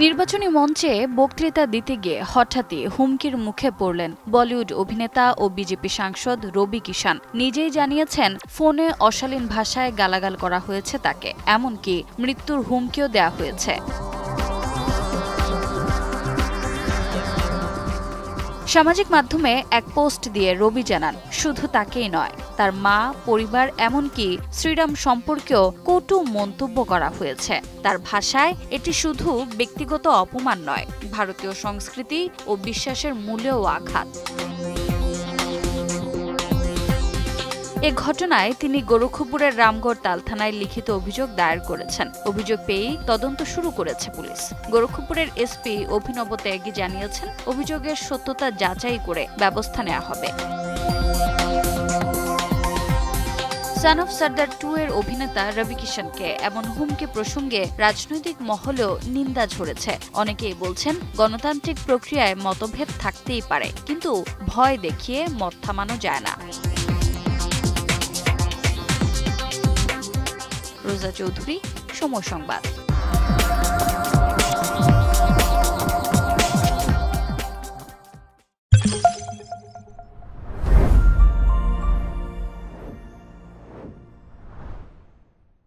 নির্বাচনী মঞ্চে বক্তৃতা দিতে গিয়ে হঠাৎই হুমকির মুখে পড়লেন বলিউড অভিনেতা ও বিজেপি সাংসদ রবি কিষান। নিজেই জানিয়েছেন ফোনে অশালীন ভাষায় গালাগাল করা হয়েছে তাকে, এমনকি মৃত্যুর হুমকিও দেয়া হয়েছে। সামাজিক মাধ্যমে এক পোস্ট দিয়ে রবি জানান, শুধু তাকেই নয়, তার মা, পরিবার, এমনকি শ্রীরাম সম্পর্কেও কটু মন্তব্য করা হয়েছে। তার ভাষায় এটি শুধু ব্যক্তিগত অপমান নয়, ভারতীয় সংস্কৃতি ও বিশ্বাসের মূলেও আঘাত। এ ঘটনায় তিনি গোরক্ষপুরের রামগড় তাল থানায় লিখিত অভিযোগ দায়ের করেছেন। অভিযোগ পেয়েই তদন্ত শুরু করেছে পুলিশ। গোরক্ষপুরের এসপি অভিনব ত্যাগী জানিয়েছেন, অভিযোগের সত্যতা যাচাই করে ব্যবস্থা নেওয়া হবে। সান অফ সর্দার 2 এর অভিনেতা রবি কিষানকে এমন হুমকি প্রসঙ্গে রাজনৈতিক মহলেও নিন্দা ঝরেছে। অনেকেই বলছেন, গণতান্ত্রিক প্রক্রিয়ায় মতভেদ থাকতেই পারে, কিন্তু ভয় দেখিয়ে মত থামানো যায় না। রোজা চৌধুরী, সময় সংবাদ।